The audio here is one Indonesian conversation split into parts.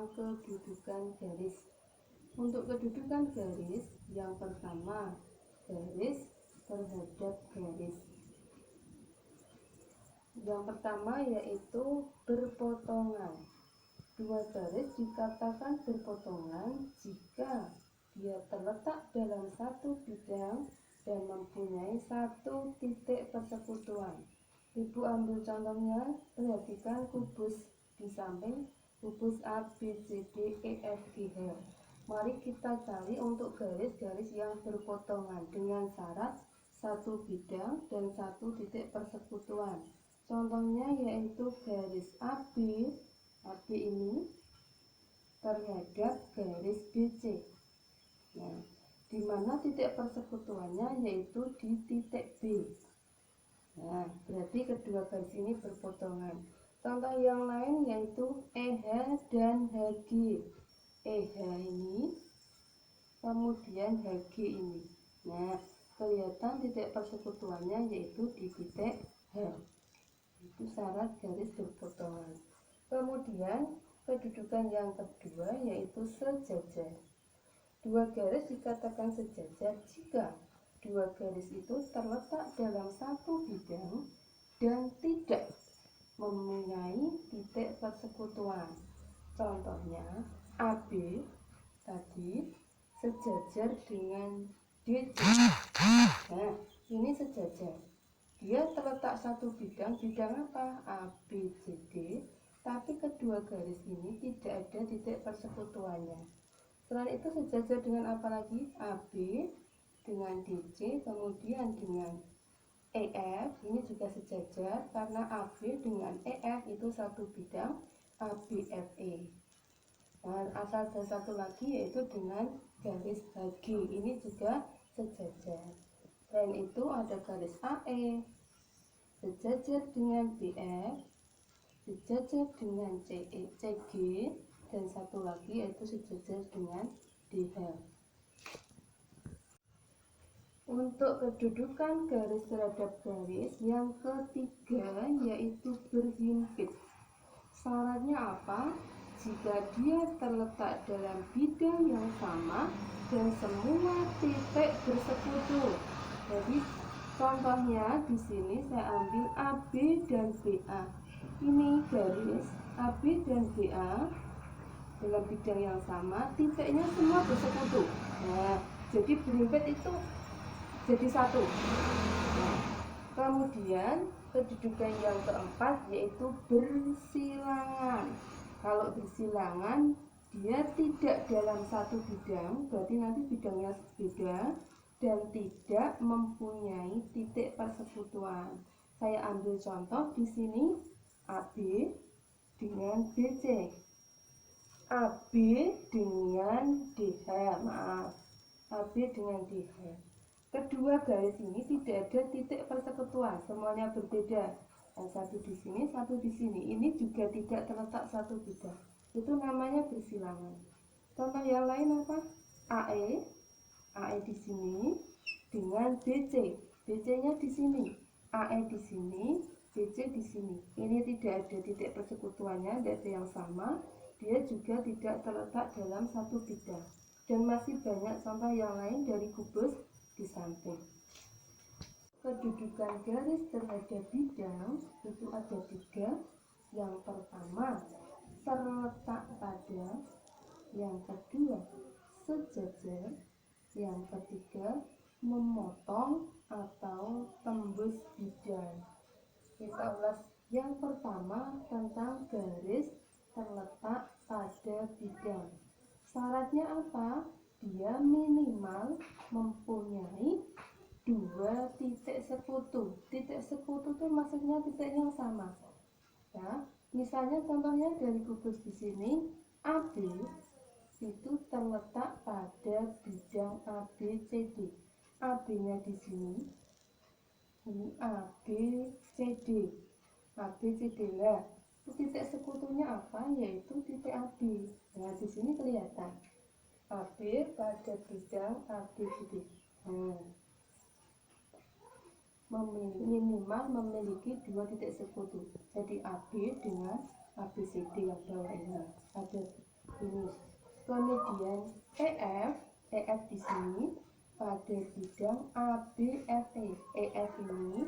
tentang kedudukan garis. Untuk kedudukan garis, yang pertama, garis terhadap garis. Yang pertama yaitu berpotongan. Dua garis dikatakan berpotongan jika dia terletak dalam satu bidang dan mempunyai satu titik persekutuan. Ibu ambil contohnya, perhatikan kubus di samping kubus A, B, C, D, E, F, G, H. Mari kita cari untuk garis-garis yang berpotongan dengan syarat satu bidang dan satu titik persekutuan. Contohnya yaitu garis AB ini terhadap garis BC. Nah, di mana titik persekutuannya yaitu di titik B. Nah, berarti kedua garis ini berpotongan. Contoh yang lain yaitu EH dan HG. EH ini, kemudian HG ini. Nah, kelihatan titik persekutuannya yaitu di titik H. Itu syarat garis berpotongan. Kemudian, kedudukan yang kedua yaitu sejajar. Dua garis dikatakan sejajar jika dua garis itu terletak dalam satu bidang dan tidak mempunyai titik persekutuan. Contohnya AB tadi sejajar dengan DC. Nah, ini sejajar. Dia terletak satu bidang apa? ABCD, tapi kedua garis ini tidak ada titik persekutuannya. Selain itu sejajar dengan apa lagi? AB dengan DC, kemudian dengan EF, ini juga sejajar karena AB dengan EF itu satu bidang, ABFE. Dan asal ada satu lagi yaitu dengan garis HG, ini juga sejajar. Selain itu ada garis AE, sejajar dengan BF, sejajar dengan CG, dan satu lagi yaitu sejajar dengan DH. Untuk kedudukan garis terhadap garis yang ketiga yaitu berhimpit. Syaratnya apa? Jika dia terletak dalam bidang yang sama dan semua titik bersekutu. Jadi contohnya di sini saya ambil AB dan BA. Ini garis AB dan BA dalam bidang yang sama, titiknya semua bersekutu. Nah, jadi berhimpit itu jadi satu. Nah, kemudian kedudukan yang keempat yaitu bersilangan. Kalau bersilangan dia tidak dalam satu bidang, berarti nanti bidangnya beda dan tidak mempunyai titik persekutuan. Saya ambil contoh di sini AB dengan BC, AB dengan DH, AB dengan DH. Kedua garis ini tidak ada titik persekutuan, semuanya berbeda. Yang satu di sini, satu di sini. Ini juga tidak terletak satu bidang. Itu namanya bersilangan. Contoh yang lain apa? AE di sini dengan BC. BC-nya di sini, AE di sini, BC di sini. Ini tidak ada titik persekutuannya, tidak ada yang sama. Dia juga tidak terletak dalam satu bidang. Dan masih banyak contoh yang lain dari kubus di samping. Kedudukan garis terhadap bidang itu ada tiga. Yang pertama terletak pada, yang kedua sejajar, yang ketiga memotong atau tembus bidang. Kita ulas yang pertama tentang garis terletak pada bidang. Syaratnya apa? Dia minimal mempunyai dua titik sekutu. Titik sekutu itu maksudnya titik yang sama. Ya, misalnya contohnya dari kubus di sini, AB itu terletak pada bidang ABCD. AB-nya di sini, ini ABCD. ABCD lah. Titik sekutunya apa? Yaitu titik AB. Nah, di sini kelihatan. AB pada bidang ABCD. Minimal memiliki dua titik sekutu. Jadi AB dengan ABCD yang bawah ini ada Kemudian EF di sini pada bidang ABFE. EF ini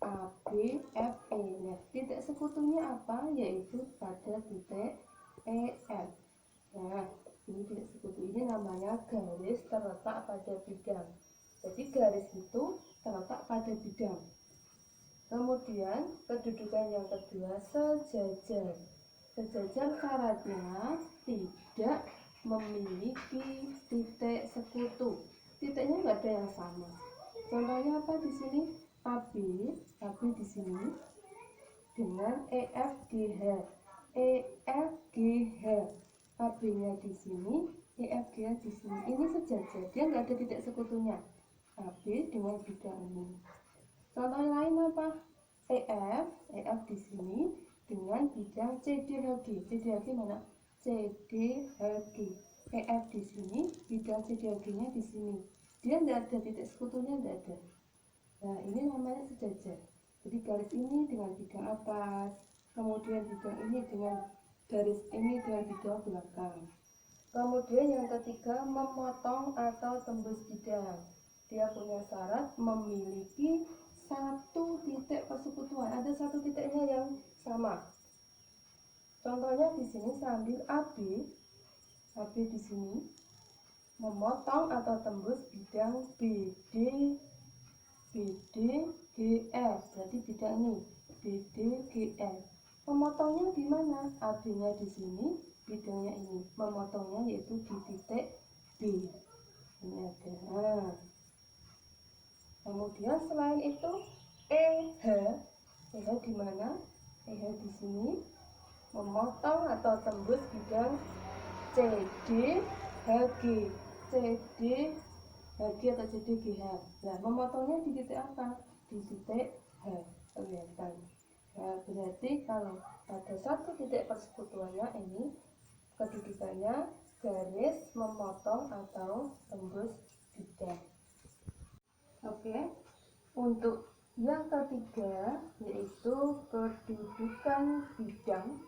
ABFE. Nah, titik sekutunya apa? Yaitu pada titik EF. Nah, ini titik sekutu ini namanya garis terletak pada bidang. Jadi garis itu terletak pada bidang. Kemudian kedudukan yang kedua, sejajar. Sejajar syaratnya tidak memiliki titik sekutu. Titiknya nggak ada yang sama. Contohnya apa di sini? AB di sini dengan EFGH. EFGH. AB-nya di sini, EFGH di sini. Ini sejajar, dia nggak ada titik sekutunya. AB dengan bidang ini. Contoh lain apa? EF di sini dengan bidang CDHG. CDHG mana? CDHG. EF di sini, bidang CDHG-nya di sini. Dia tidak ada titik sekutunya, tidak ada. Nah, ini namanya sejajar. Jadi garis ini dengan bidang atas, kemudian bidang ini dengan garis ini dengan bidang belakang. Kemudian yang ketiga, memotong atau tembus bidang. Dia punya syarat memiliki satu titik persekutuan, ada satu titiknya yang sama. Contohnya di sini saya ambil AB di sini memotong atau tembus bidang BDGF, berarti bidang ini BDGF. Memotongnya di mana? AB-nya di sini, bidangnya ini. Memotongnya yaitu di titik B. Ini ada. Nah, kemudian selain itu EH di mana? EH di sini memotong atau tembus bidang CDHG atau CDGH. Nah, memotongnya di titik apa? Di titik H, kelihatan. Nah, berarti kalau pada satu titik persekutuannya ini kedudukannya garis memotong atau tembus bidang. Oke, untuk yang ketiga yaitu kedudukan bidang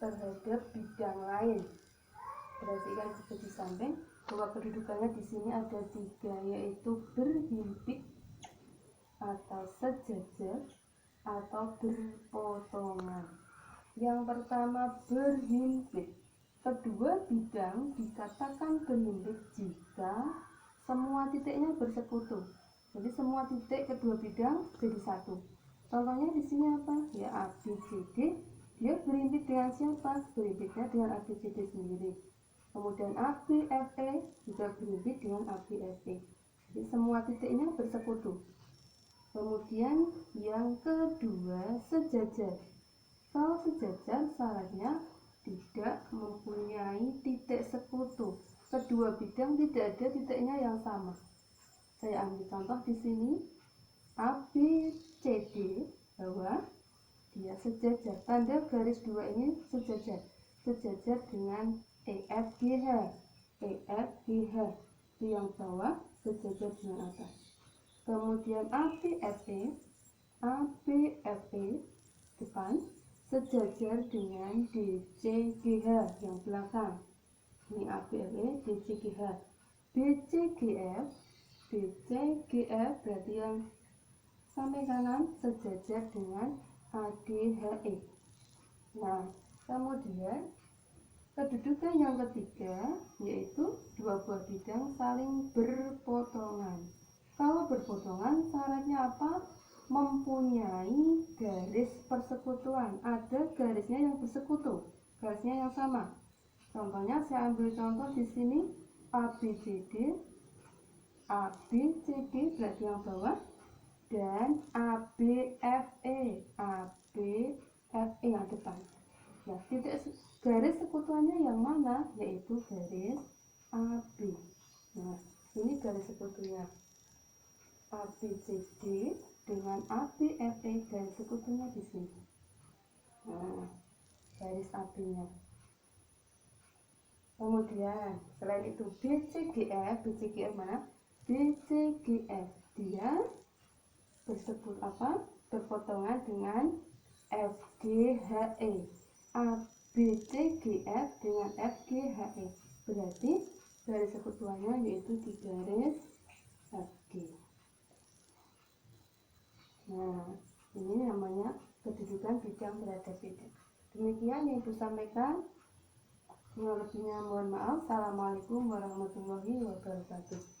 terhadap bidang lain. Perhatikan juga di samping bahwa kedudukannya di sini ada 3, yaitu berhimpit atau sejajar atau berpotongan. Yang pertama, berhimpit. Kedua bidang dikatakan berhimpit jika semua titiknya bersekutu. Jadi semua titik kedua bidang jadi satu. Contohnya di sini apa? Ya ABCD, dia berhimpit dengan siapa? Berhimpitnya dengan ABCD sendiri. Kemudian ABFE juga berhimpit dengan ABFE. Jadi semua titiknya bersekutu. Kemudian yang kedua, sejajar. Kalau sejajar syaratnya tidak mempunyai titik sekutu. Kedua bidang tidak ada titiknya yang sama. Saya ambil contoh di sini, ABCD bahwa dia sejajar. Tanda garis 2 ini sejajar dengan EFGH. Di yang bawah sejajar dengan atas. Kemudian ABFE depan sejajar dengan DCGH yang belakang. Ini ABFE, DCGH. BCGF berarti yang sampai kanan sejajar dengan ADHE. Nah, kemudian kedudukan yang ketiga yaitu dua buah bidang saling berpotongan. Kalau berpotongan syaratnya apa? Mempunyai garis persekutuan. Ada garisnya yang bersekutu, garisnya yang sama. Contohnya saya ambil contoh di sini ABCD berarti yang bawah, dan ABFE yang depan. Nah, titik garis sekutuannya yang mana? Yaitu garis AB. Nah, ini garis sekutunya ABCD dengan ABFE, garis sekutunya di sini. Nah, garis AB-nya. Kemudian selain itu BCGF mana? BCGF dia berpotongan dengan FGHE. ABCGF dengan FGHE. Berarti garis sekutuannya yaitu di garis AB. Nah, ini namanya kedudukan bidang berada beda. Demikian yang Ibu sampaikan. Kurang lebihnya mohon maaf. Assalamualaikum warahmatullahi wabarakatuh.